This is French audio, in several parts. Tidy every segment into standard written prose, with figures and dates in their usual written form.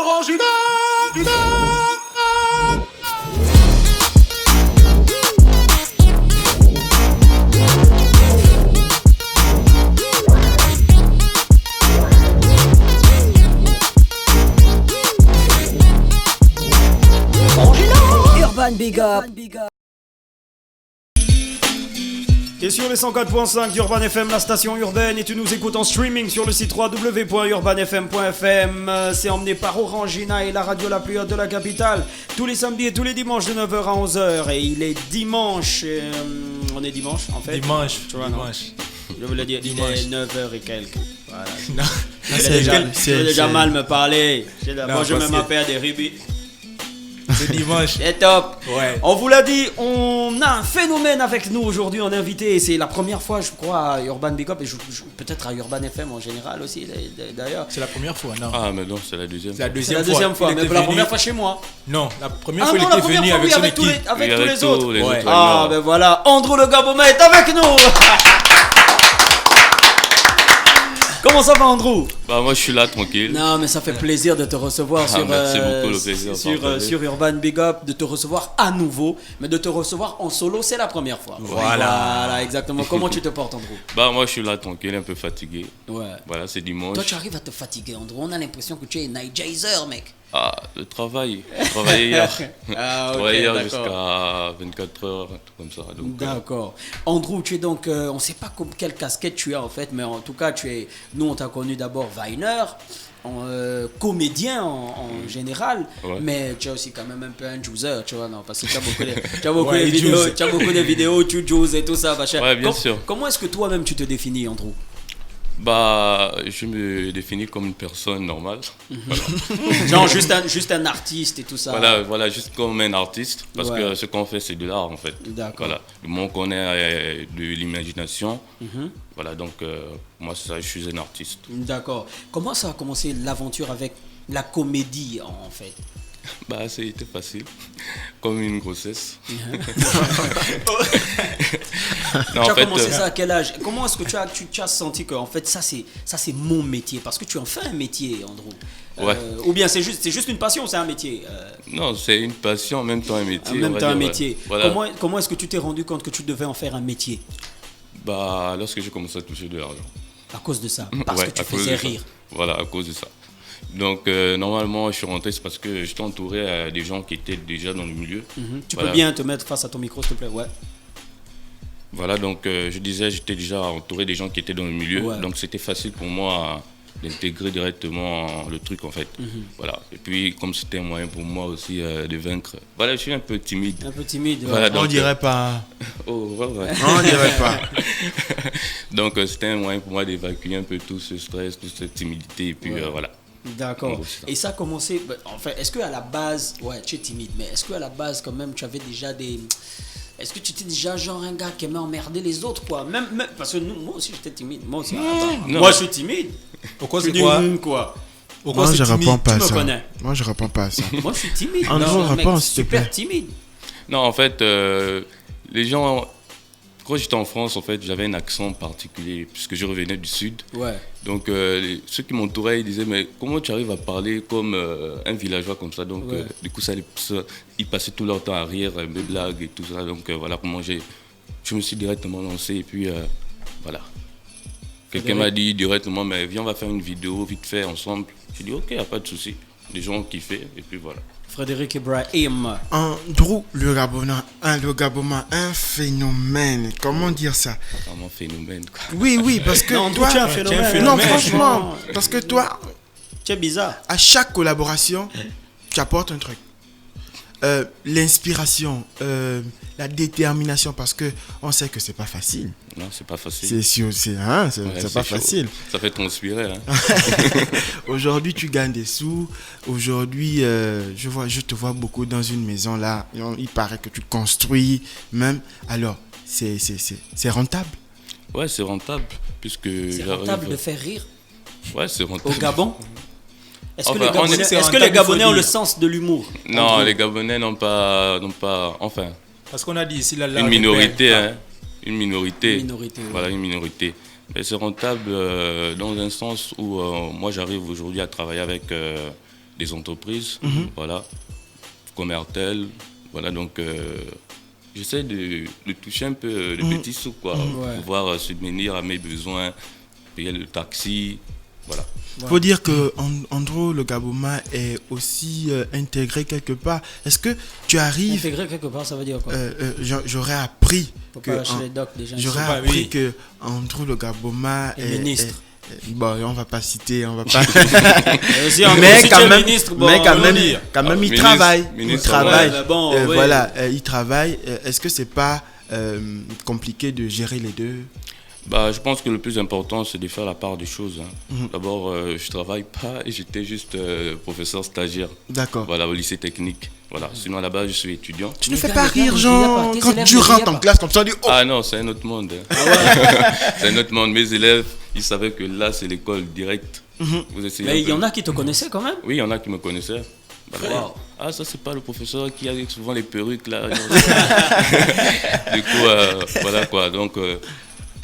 Orangina. Urban Big Up. Et sur les 104.5 d'Urban FM, la station urbaine, et tu nous écoutes en streaming sur le site www.urbanfm.fm. C'est emmené par Orangina et la radio la plus haute de la capitale, tous les samedis et tous les dimanches de 9h à 11h. Et il est dimanche, on est dimanche en fait. Dimanche, tu vois, dimanche. Je voulais dire, il est 9h et quelques. Voilà. Non, Je vais déjà mal me parler. Moi je me m'appelle des rubis. C'est dimanche. C'est top. Ouais. On vous l'a dit, on a un phénomène avec nous aujourd'hui, on est invité, et c'est la première fois, je crois, à Urban Big Up, et peut-être à Urban FM en général aussi, d'ailleurs. C'est la première fois, non? Ah, mais non, c'est la deuxième C'est la fois. C'est la deuxième deuxième fois, Il mais était la venu- première fois chez moi. Non, la première Ah fois, non, il la était première venu fois, avec oui, son avec tous équipe. avec tous les autres. Les Ouais. autres, Ah, non. ben voilà, Andrew le Gaboma est avec nous. Comment ça va, Andrew? Bah, moi, je suis là, tranquille. Non, mais ça fait plaisir de te recevoir sur, merci beaucoup, le plaisir partagé. sur Urban Big Up, de te recevoir à nouveau, mais de te recevoir en solo, c'est la première fois. Voilà, exactement. Comment tu te portes, Andrew? Bah, moi, je suis là, tranquille, un peu fatigué. Ouais. Voilà, c'est dimanche. Toi, tu arrives à te fatiguer, Andrew. On a l'impression que tu es Night Jazer, mec. Ah, le travail. J'ai travaillé hier. Ah, ok, Travaillé hier d'accord. jusqu'à 24 heures, un truc comme ça. Donc, D'accord. Andrew, tu es donc, on ne sait pas quelle casquette tu as en fait, mais en tout cas, nous on t'a connu d'abord Viner, comédien en général, Ouais. mais tu as aussi quand même un peu un juicer, tu vois, non, parce que tu as beaucoup de Ouais, il vidéos, juice. tu as beaucoup de vidéos, tu joues et tout ça, machin. Ouais, bien sûr. Comment est-ce que toi-même tu te définis, Andrew? bah, je me définis comme une personne normale. Genre juste un artiste et tout ça. Voilà, juste comme un artiste. Parce Ouais. que ce qu'on fait, c'est de l'art, en fait. D'accord. Voilà. Le monde qu'on est de l'imagination. Voilà, donc, moi, c'est ça, je suis un artiste. D'accord. Comment ça a commencé l'aventure avec la comédie en fait? Bah, c'était facile, comme une grossesse. Non, Tu as en fait, commencé ça à quel âge? Comment est-ce que tu as senti que en fait ça c'est mon métier? Parce que tu en fais un métier, Andrew. Ouais. Ou bien c'est juste une passion, c'est un métier. non, c'est une passion, en même temps un métier. En on même va temps un dire, métier. Voilà. Comment est-ce que tu t'es rendu compte que tu devais en faire un métier? Bah, lorsque j'ai commencé à toucher de l'argent. À cause de ça, parce Ouais, que tu à cause faisais de ça. rire. Voilà, à cause de ça. Donc, normalement, je suis rentré, c'est parce que j'étais entouré des gens qui étaient déjà dans le milieu. Tu Voilà. peux bien te mettre face à ton micro, s'il te plaît. Ouais. Voilà, donc je disais, j'étais déjà entouré des gens qui étaient dans le milieu. Ouais. Donc, c'était facile pour moi d'intégrer directement le truc, en fait. Voilà. Et puis, comme c'était un moyen pour moi aussi de vaincre. Voilà, je suis un peu timide. Un peu timide. Voilà, ouais. donc, On dirait pas. Oh, ouais. On dirait pas. Donc, c'était un moyen pour moi d'évacuer un peu tout ce stress, toute cette timidité. Et puis, Ouais. voilà. D'accord. En gros, c'est ça. Et ça a commencé. Enfin, est-ce qu'à la base, ouais, tu es timide, mais est-ce qu'à la base, quand même, tu avais déjà des. Est-ce que tu étais déjà genre un gars qui aimait emmerder les autres, quoi? Même, parce que moi aussi, j'étais timide. Moi aussi, attends. Non. Moi, je suis timide. Pourquoi Je c'est dis quoi? quoi? Pourquoi Moi, c'est je timide? réponds pas à Tu me ça. connais. Moi, je réponds pas à ça. Moi, je suis timide. Un Je suis jour, un mec réponds, s'il te super plaît. timide. Non, en fait, les gens. Quand j'étais en France, en fait, j'avais un accent particulier, puisque je revenais du Sud. Ouais. Donc, ceux qui m'entouraient, ils disaient, mais comment tu arrives à parler comme un villageois comme ça? Donc, Ouais. du coup, ils passaient tout leur temps à rire, mes blagues et tout ça. Donc, voilà comment je me suis directement lancé. Et puis, voilà. Quelqu'un m'a dit directement, mais viens, on va faire une vidéo vite fait ensemble. J'ai dit, ok, il n'y a pas de souci. Les gens ont kiffé, et puis voilà. Frédéric Ibrahim. Andrew, le Gaboma, un phénomène. Comment dire ça? Vraiment phénomène, quoi. Oui, parce que Non, Andrew, toi... tu es un phénomène. Non, Mais franchement, parce que toi, Tu es bizarre. à chaque collaboration, tu apportes un truc. L'inspiration, la détermination, parce que on sait que c'est pas facile. Non, c'est pas facile. C'est sûr, c'est Ouais, pas chaud. facile. Ça fait transpirer, hein. Aujourd'hui, tu gagnes des sous. Aujourd'hui, je te vois beaucoup dans une maison là. Il paraît que tu construis même. Alors, c'est rentable. Ouais, c'est rentable, puisque C'est rentable de faire rire Ouais, c'est rentable. au Gabon. Est-ce que Enfin, les Gabonais, c'est est-ce que rentable, les Gabonais il faut ont le dire. sens de l'humour? Non, Andrew. les Gabonais n'ont pas, enfin, Parce qu'on a dit ici, là, une minorité, hein. hein. Une minorité. Une minorité, ouais. Voilà, une minorité. Mais c'est rentable dans un sens où moi j'arrive aujourd'hui à travailler avec des entreprises, voilà, comme Airtel, voilà, donc j'essaie de toucher un peu de petits sous, quoi, pour pouvoir subvenir à mes besoins, payer le taxi, voilà. Faut dire que Andro le Gaboma est aussi intégré quelque part. Est-ce que tu arrives... Intégré quelque part, ça veut dire quoi? J'aurais appris Faut que pas lâcher les docs, déjà. j'aurais appris que Andro le Gaboma est ministre. Bon, on va pas citer, on va pas. Mais quand même, il travaille. Il travaille. Ouais, bon, voilà, il travaille. Est-ce que c'est pas compliqué de gérer les deux? Bah, je pense que le plus important, c'est de faire la part des choses. Hein. D'abord, je travaille pas et j'étais juste professeur stagiaire. D'accord. Voilà, au lycée technique. Voilà. Sinon, à la base, je suis étudiant. Tu ne fais pas rire, Jean, quand tu rentres en classe comme ça, on dit, oh. Ah non, c'est un autre monde. Hein. C'est un autre monde. Mes élèves, ils savaient que là, c'est l'école directe. Mais il y en a qui te connaissaient quand même? Oui, il y en a qui me connaissaient. Voilà. Wow. Ah, ça, c'est pas le professeur qui a souvent les perruques là. Du coup, voilà quoi. Donc,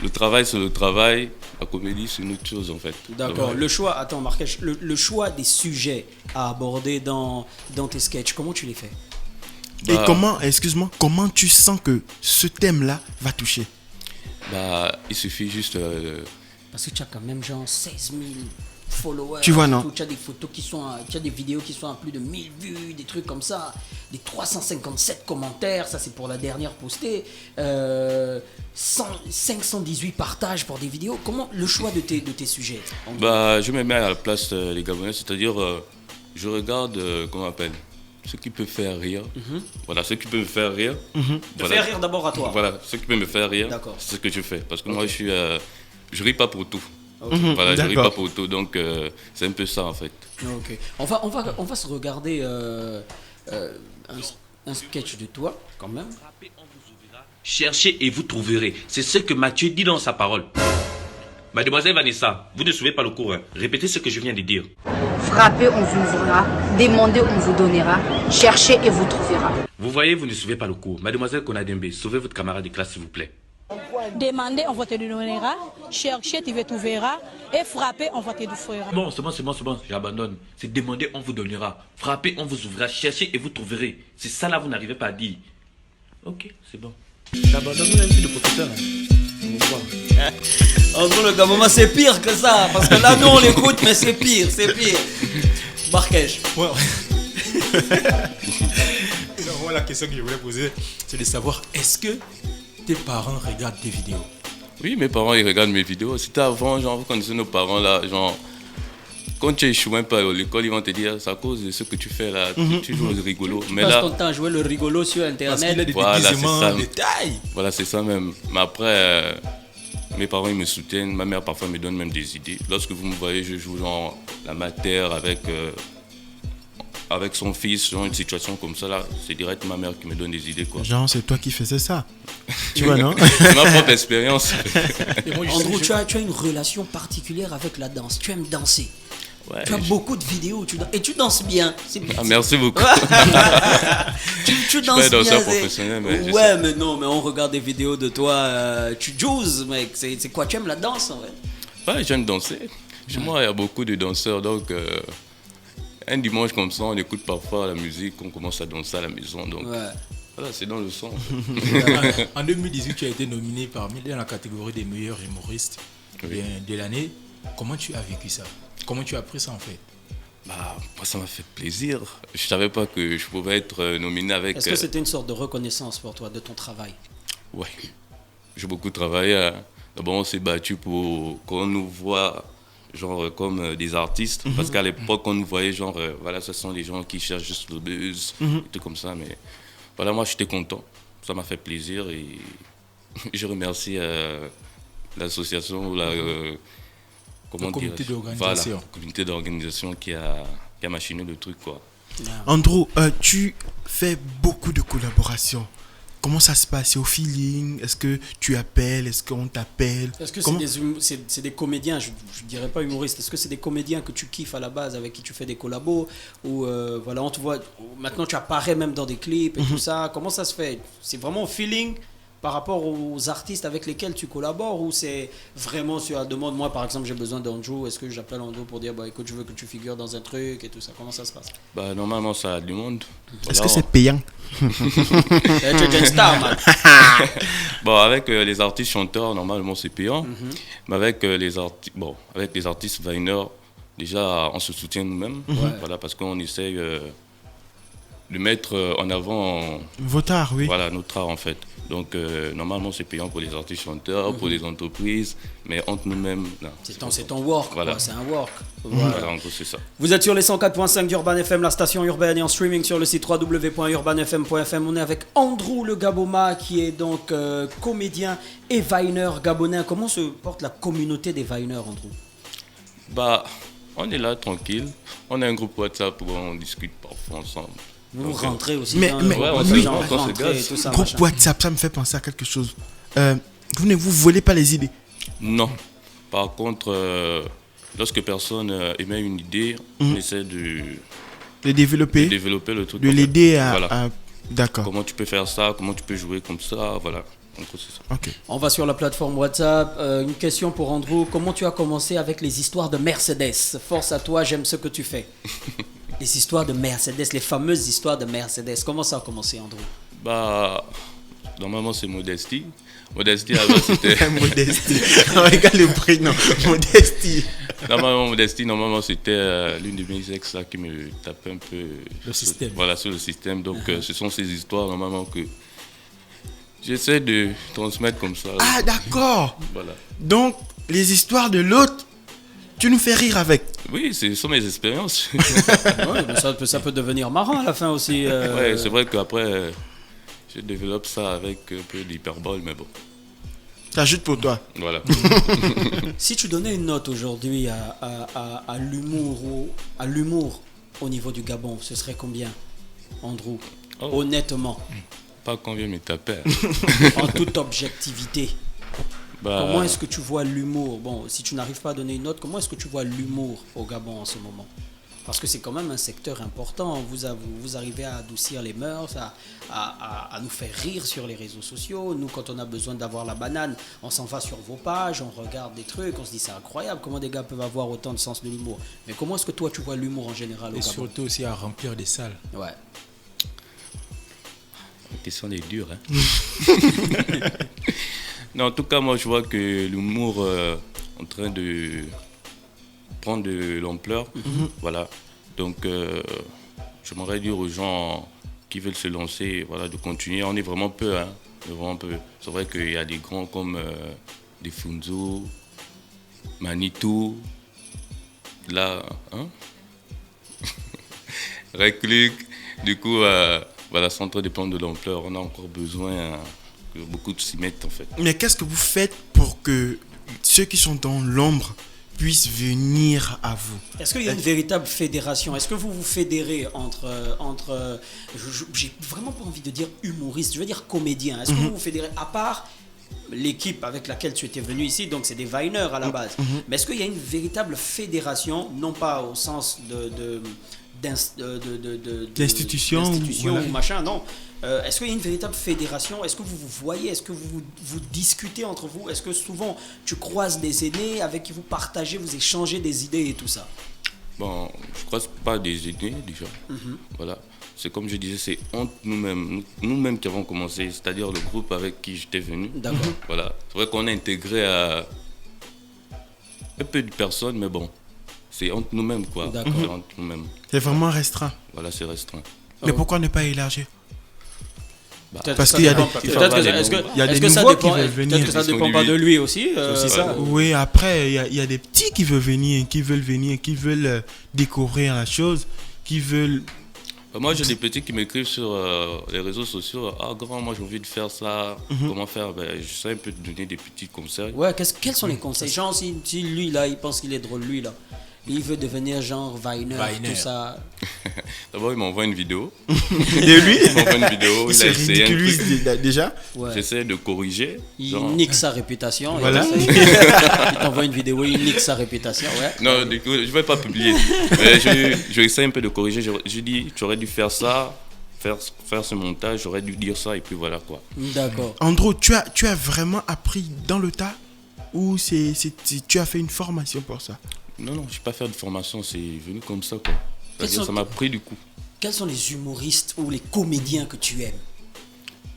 le travail, c'est le travail. La comédie, c'est une autre chose en fait. D'accord. Le choix, attends, Marrakech, le choix des sujets à aborder dans tes sketchs, comment tu les fais? Et comment tu sens que ce thème-là va toucher? Bah, il suffit juste. Parce que tu as quand même genre 16 000 followers. Tu vois, non? Tu as des photos qui sont, tu as des vidéos qui sont à plus de 1000 vues, des trucs comme ça, des 357 commentaires, ça c'est pour la dernière postée, 518 partages pour des vidéos. Comment le choix de tes sujets? Bah, je me mets à la place des Gabonais, c'est-à-dire, je regarde, comment on appelle, ce qui peut faire rire. Voilà, ce qui peut me faire rire. Te faire rire d'abord à toi. Voilà, ce qui peut me faire rire, c'est ce que je fais. Parce que moi, je ris pas pour tout. Voilà, je ris pas pour tout, donc c'est un peu ça en fait. Ok. On va se regarder un sketch de toi quand même. Cherchez et vous trouverez. C'est ce que Mathieu dit dans sa parole. Mademoiselle Vanessa, vous ne suivez pas le cours. Hein. Répétez ce que je viens de dire. Frappez, on vous ouvrira. Demandez, on vous donnera. Cherchez et vous trouverez. Vous voyez, vous ne suivez pas le cours. Mademoiselle Konadembe, sauvez votre camarade de classe s'il vous plaît. Demandez, on va te donnera. Cherchez, tu te trouveras. Et frappez, on va te fera. Bon, c'est bon, j'abandonne. C'est demander, on vous donnera. Frappez, on vous ouvrira. Cherchez et vous trouverez. C'est ça là, vous n'arrivez pas à dire. Ok, c'est bon. J'abandonne même plus de professeur. En gros, le Gaboma, c'est pire que ça. Parce que là, nous, on l'écoute, mais c'est pire. Marrakech. Ouais. Moi, la question que je voulais poser, c'est de savoir, est-ce que tes parents regardent tes vidéos? Oui, mes parents, ils regardent mes vidéos. C'était avant, genre, vous connaissez nos parents là, genre, quand tu échoues un peu à l'école, ils vont te dire, c'est à cause de ce que tu fais là, tu joues au rigolo. Tu passes ton temps à jouer le rigolo sur Internet. Parce qu'il a des déguisements, des tailles. Voilà, c'est ça même. Mais après, mes parents, ils me soutiennent. Ma mère, parfois, me donne même des idées. Lorsque vous me voyez, je joue genre la matière avec son fils, genre une situation comme ça là, c'est direct ma mère qui me donne des idées quoi. Genre, c'est toi qui faisais ça. Tu vois, non? C'est ma propre expérience. Andrew, tu as une relation particulière avec la danse. Tu aimes danser. Ouais, tu as beaucoup de vidéos et tu danses bien. C'est bien. Ah, merci beaucoup. tu danses bien. Je suis pas un danseur professionnel, mais ouais, mais non, mais on regarde des vidéos de toi. Tu joues, mec. C'est quoi? Tu aimes la danse en fait? Ouais, j'aime danser. Chez moi, il y a beaucoup de danseurs, donc un dimanche comme ça, on écoute parfois la musique, on commence à danser à la maison, donc voilà, c'est dans le son. En 2018, tu as été nominé dans la catégorie des meilleurs humoristes de l'année. Comment tu as vécu ça? Comment tu as pris ça en fait? Bah, moi, ça m'a fait plaisir. Je savais pas que je pouvais être nominé avec... Est-ce que c'était une sorte de reconnaissance pour toi de ton travail? Ouais, j'ai beaucoup travaillé. D'abord, on s'est battu pour qu'on nous voit genre comme des artistes, parce qu'à l'époque on nous voyait genre voilà, ce sont les gens qui cherchent juste le buzz et tout comme ça, mais voilà, moi j'étais content, ça m'a fait plaisir et je remercie l'association ou comment dire, voilà, la communauté d'organisation qui a machiné le truc quoi. Andrew, tu fais beaucoup de collaborations. Comment ça se passe? C'est au feeling? Est-ce que tu appelles? Est-ce qu'on t'appelle? Est-ce que c'est des comédiens, je ne dirais pas humoristes, est-ce que c'est des comédiens que tu kiffes à la base, avec qui tu fais des collabos? Ou voilà, on te voit, maintenant tu apparais même dans des clips et tout ça. Comment ça se fait? C'est vraiment au feeling par rapport aux artistes avec lesquels tu collabores, ou c'est vraiment sur la demande? Moi, par exemple, j'ai besoin d'Andrew, est-ce que j'appelle Andrew pour dire, écoute, je veux que tu figures dans un truc et tout ça? Comment ça se passe? Bah, normalement, ça a du monde. Est-ce Voilà, que c'est payant? Tu es une star, man. Bon, avec les artistes chanteurs, normalement, c'est payant. Mais avec les artistes Viner, déjà, on se soutient nous-mêmes. Voilà, parce qu'on essaye de mettre en avant Votre art, oui. voilà, notre art, en fait. Donc, normalement, c'est payant pour les artistes chanteurs, pour les entreprises, mais entre nous-mêmes, non. C'est ton work, Voilà. quoi, c'est un work. Voilà, en gros, c'est ça. Vous êtes sur les 104.5 d'Urban FM, la station urbaine, et en streaming sur le site www.urbanfm.fm. On est avec Andrew le Gaboma, qui est donc comédien et viner gabonais. Comment se porte la communauté des vineurs, Andrew? Bah, on est là, tranquille. On a un groupe WhatsApp où on discute parfois ensemble. Vous Donc, rentrez aussi mais- dans mais- le ouais, groupe, on oui. genre on se rentrer gâte. et tout ça, Groupe machin. WhatsApp, ça me fait penser à quelque chose. Vous ne vous volez pas les idées. non. Par contre, lorsque personne émet une idée, on essaie de Les développer, développer le truc. de en fait. l'aider à... Voilà. D'accord. Comment tu peux faire ça, comment tu peux jouer comme ça, voilà. En gros, c'est ça. Ok. On va sur la plateforme WhatsApp. Une question pour Andrew. Comment tu as commencé avec les histoires de Mercedes? Force à toi, j'aime ce que tu fais. Les histoires de Mercedes, les fameuses histoires de Mercedes. Comment ça a commencé, Andrew? Bah, normalement, c'est Modestie. Modestie, avant, c'était... Modestie. Regarde le prénom. Modestie. Normalement, c'était l'une de mes ex là, qui me tapait un peu Le système. Voilà, sur le système. Donc, ce sont ces histoires, normalement, que j'essaie de transmettre comme ça. Ah, d'accord. Voilà. Donc, les histoires de l'autre, tu nous fais rire avec. Oui, ce sont mes expériences. Ouais, mais ça peut devenir marrant à la fin aussi. Ouais, c'est vrai qu'après, je développe ça avec un peu d'hyperbole, mais bon, T'ajoutes pour toi. voilà. Si tu donnais une note aujourd'hui à l'humour au niveau du Gabon, ce serait combien, Andrew? Oh. Honnêtement, Pas qu'on vienne me taper. en toute objectivité. Bah, Comment est-ce que tu vois l'humour? Bon, si tu n'arrives pas à donner une note, comment est-ce que tu vois l'humour au Gabon en ce moment? Parce que c'est quand même un secteur important. Vous arrivez à adoucir les mœurs, à nous faire rire sur les réseaux sociaux. Nous, quand on a besoin d'avoir la banane, on s'en va sur vos pages, on regarde des trucs, on se dit c'est incroyable comment des gars peuvent avoir autant de sens de l'humour. Mais comment est-ce que toi tu vois l'humour en général au Et Gabon? surtout aussi à remplir des salles. Ouais. la question est dure, hein. Non, en tout cas, moi, je vois que l'humour est en train de prendre de l'ampleur. Voilà. Donc, j'aimerais dire aux gens qui veulent se lancer, voilà, de continuer. On est vraiment peu, hein. On est vraiment peu. C'est vrai qu'il y a des grands comme des Funzo, Manitou, là, hein. Reclic. Du coup, voilà, c'est en train de prendre de l'ampleur. On a encore besoin que beaucoup s'y mettent, en fait. Mais qu'est-ce que vous faites pour que ceux qui sont dans l'ombre puissent venir à vous? Est-ce qu'il y a une véritable fédération? Est-ce que vous vous fédérez entre j'ai vraiment pas envie de dire humoriste, je veux dire comédien. Est-ce que vous vous fédérez, à part l'équipe avec laquelle tu étais venu ici, donc c'est des vineurs à la base, mais est-ce qu'il y a une véritable fédération, non pas au sens D'institution, voilà. ou machin, non. Est-ce qu'il y a une véritable fédération? Est-ce que vous vous voyez? Est-ce que vous discutez entre vous? Est-ce que souvent tu croises des aînés avec qui vous partagez, vous échangez des idées et tout ça? Bon, je ne croise pas des idées déjà. Voilà. C'est comme je disais, c'est entre nous-mêmes. Nous-mêmes qui avons commencé, c'est-à-dire le groupe avec qui j'étais venu. D'accord. Voilà. C'est vrai qu'on a intégré un peu de personnes, mais bon, c'est entre nous-mêmes, quoi. D'accord. C'est entre nous-mêmes. C'est vraiment restreint. Voilà, c'est restreint. Mais pourquoi ne pas élargir? Peut-être Parce que qu'il y a ça des- dépend- il peut-être faut que- avoir est-ce des que- nouveaux. Il y a est-ce des que ça nouveaux qui dépend- veulent venir. Peut-être que ça Ils sont dépend pas de lui. lui aussi. C'est ça. Oui, après, il y a des petits qui veulent venir, qui veulent découvrir la chose, qui veulent... Moi, j'ai des petits qui m'écrivent sur les réseaux sociaux. Ah, grand, moi, j'ai envie de faire ça. Comment faire? Ben, je sais un peu te donner des petits conseils. Ouais, quels sont les conseils? Genre, si lui, là, il pense qu'il est drôle, lui, là, il veut devenir genre Viner, Viner. tout ça. D'abord, il m'envoie une vidéo. De lui, Il m'envoie une vidéo. il Il se a essayé un truc. ridiculise déjà. Ouais. J'essaie de corriger. Il genre- nique sa réputation. et Voilà. tout ça. Il t'envoie une vidéo, il nique sa réputation. Ouais. Non, du coup, je ne vais pas publier. Mais je essaie un peu de corriger. Je dis, tu aurais dû faire ça. faire ce montage, j'aurais dû dire ça et puis voilà quoi. D'accord. Andrew, tu as vraiment appris dans le tas ou tu as fait une formation pour ça? Non, je n'ai pas fait de formation, c'est venu comme ça quoi. C'est-à-dire, ça m'a pris du coup. Quels sont les humoristes ou les comédiens que tu aimes?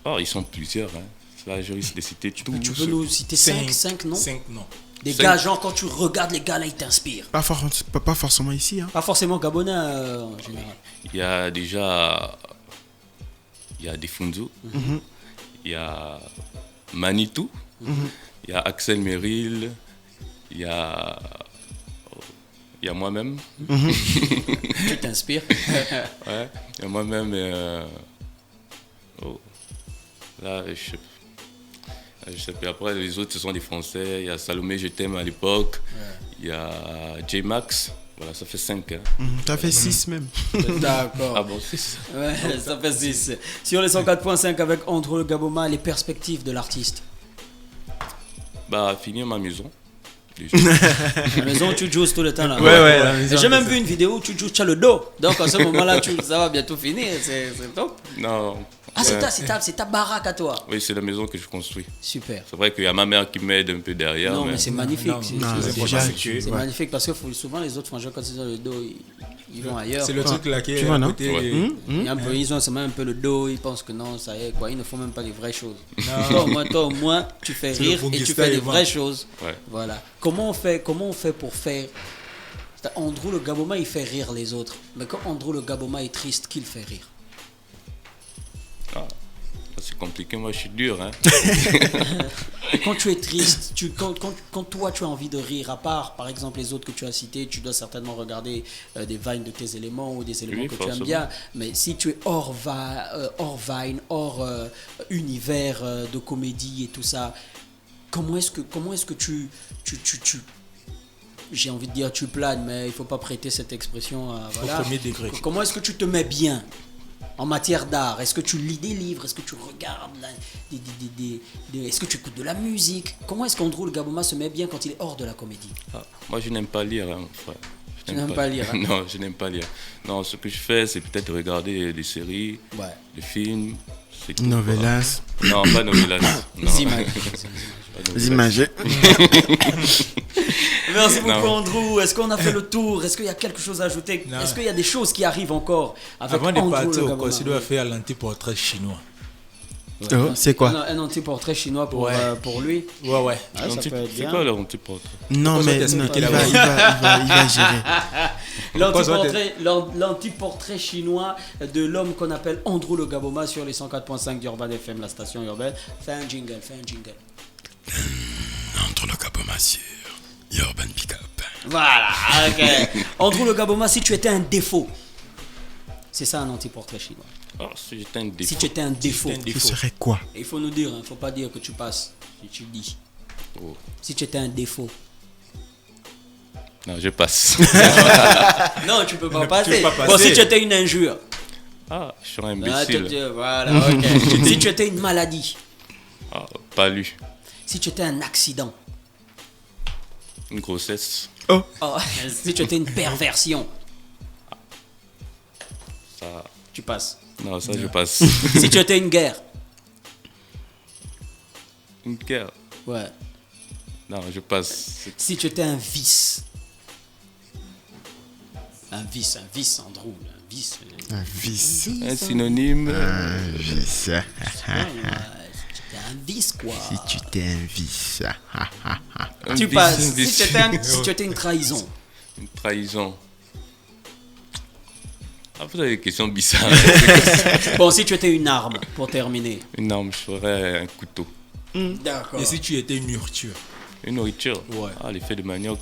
Oh, ils sont plusieurs. Hein. Là, je risque de citer tous. Tu peux nous citer 5 noms? 5 noms. Des Cinq. gars, genre quand tu regardes les gars là, ils t'inspirent. Pas forcément ici. Hein. Pas forcément gabonais en général. Il y a déjà. Il y a Defunzo. Il y a Manitou. Il y a Axel Merrill. Il y a moi-même. Tu t'inspires. Ouais. Il y a moi-même. Là, je sais pas. Après, les autres, ce sont des Français. Il y a Salomé, je t'aime à l'époque. Il y a J-Max. Voilà, ça fait 5. Hein. Tu as fait 6 même. D'accord. Ah bon, 6. Ouais, ça fait 6. Sur les 104.5 avec Andrew Le Gaboma, les perspectives de l'artiste. Bah, finir ma maison. À la maison, tu joues tout le temps là. la maison, J'ai même vu une vidéo où tu joues, tu as le dos. Donc à ce moment-là, ça va bientôt finir. C'est top. Non. Ah, c'est ta baraque à toi. Oui, c'est la maison que je construis. Super. C'est vrai qu'il y a ma mère qui m'aide un peu derrière. Non, mais c'est magnifique. non, C'est magnifique parce que souvent les autres frangins, quand ils ont le dos, ils vont ailleurs. C'est le truc là qui est Tu vois, à non? côté. Ils ont seulement un peu le dos, ils pensent que non, ça y est, quoi. Ils ne font même pas les vraies choses. Toi, au moins, tu fais C'est le rire et tu Bongista fais des Evan. vraies choses. Ouais. Voilà. Comment on fait pour faire. Andrew Le Gaboma, il fait rire les autres. Mais quand Andrew Le Gaboma est triste, qui le fait rire? Ah, c'est compliqué, moi je suis dur. Hein. Quand tu es triste, quand toi tu as envie de rire, à part par exemple les autres que tu as cités, tu dois certainement regarder des vines de tes éléments ou des éléments Oui, que tu aimes forcément. bien. Mais si tu es hors vine, hors univers de comédie et tout ça, comment est-ce que tu j'ai envie de dire tu planes, mais il faut pas prêter cette expression voilà. Au premier degré. Comment est-ce que tu te mets bien en matière d'art? Est-ce que tu lis des livres? Est-ce que tu regardes est-ce que tu écoutes de la musique? Comment est-ce qu'Andrew Le Gaboma se met bien quand il est hors de la comédie? Ah, moi je n'aime pas lire, hein, mon frère. Tu n'aimes pas lire, hein? Non, je n'aime pas lire. Non, ce que je fais, c'est peut-être regarder des séries, Ouais. des films. C'est tout, Novelas. quoi. Non, pas novelas. Non. Les images. Pas Les novelas. images. Merci beaucoup Non. Andrew. Est-ce qu'on a fait le tour? Est-ce qu'il y a quelque chose à ajouter? Non. Est-ce qu'il y a des choses qui arrivent encore avec Avant de Andrew partir Le au Gaboma? cours, tu dois faire l'antiportrait chinois. Oh, c'est quoi? Un anti-portrait chinois pour lui. Ouais. Ah, ça peut être C'est bien. quoi leur antiportrait? Non, Pourquoi mais ça non, t'explique il va gérer. L'anti-portrait chinois de l'homme qu'on appelle Andrew Le Gaboma sur les 104.5 d'Urban FM, la station urbaine. Fais un jingle. Entre le Gaboma sur Urban Pickup. Voilà, ok. Andrew Le Gaboma, si tu étais un défaut, c'est ça un anti-portrait chinois. Oh, si j'étais un défaut. Si tu étais un défaut, Ce serait quoi? il faut nous dire, il ne faut pas dire que tu passes, si tu dis. Oh. Si tu étais un défaut. Non, je passe. Non, tu peux pas Tu passer. peux pas passer. Bon, si tu étais une injure. Ah, je serais un Ah, imbécile. voilà, ok. Si tu étais une maladie. Ah, pas lu. Si tu étais un accident. Une grossesse. Oh, si tu étais une perversion. Ça. Tu passes. Non, ça, je passe. Si tu étais une guerre. Une guerre. Ouais. Non, je passe. Si tu étais un vice. Un vice, Andrew. Un vice. Un vice. Un synonyme. Un vice. Ouais, si tu étais un vice, quoi. Si tu t'es un vice. Un Tu vice, passes. un vice. Si tu étais une trahison. Une trahison. Ah, vous avez des questions bizarres. Bon, si tu étais une arme, pour terminer. Une arme, je ferais un couteau. D'accord. Et si tu étais une nourriture? Une nourriture. Ouais. Ah, l'effet de manioc.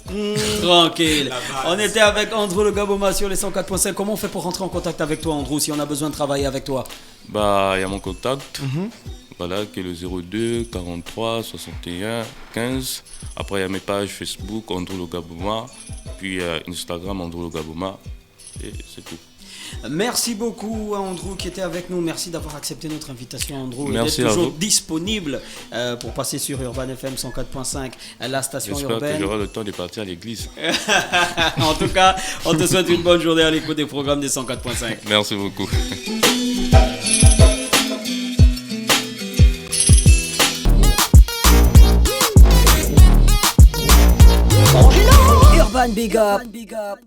Tranquille. On était avec Andrew Le Gaboma sur les 104.5. Comment on fait pour rentrer en contact avec toi, Andrew, si on a besoin de travailler avec toi? Bah, il y a mon contact. Voilà, qui est le 02 43 61 15. Après, il y a mes pages Facebook, Andrew Le Gaboma. Puis Instagram, Andrew Le Gaboma. Et c'est tout. Merci beaucoup à Andrew qui était avec nous. Merci d'avoir accepté notre invitation, Andrew. Merci et d'être à toujours vous. disponible pour passer sur Urban FM 104.5, la station J'espère que urbaine. j'aurai le temps de partir à l'église. En tout cas, on te souhaite une bonne journée à l'écoute des programmes des 104.5. Merci beaucoup. big up.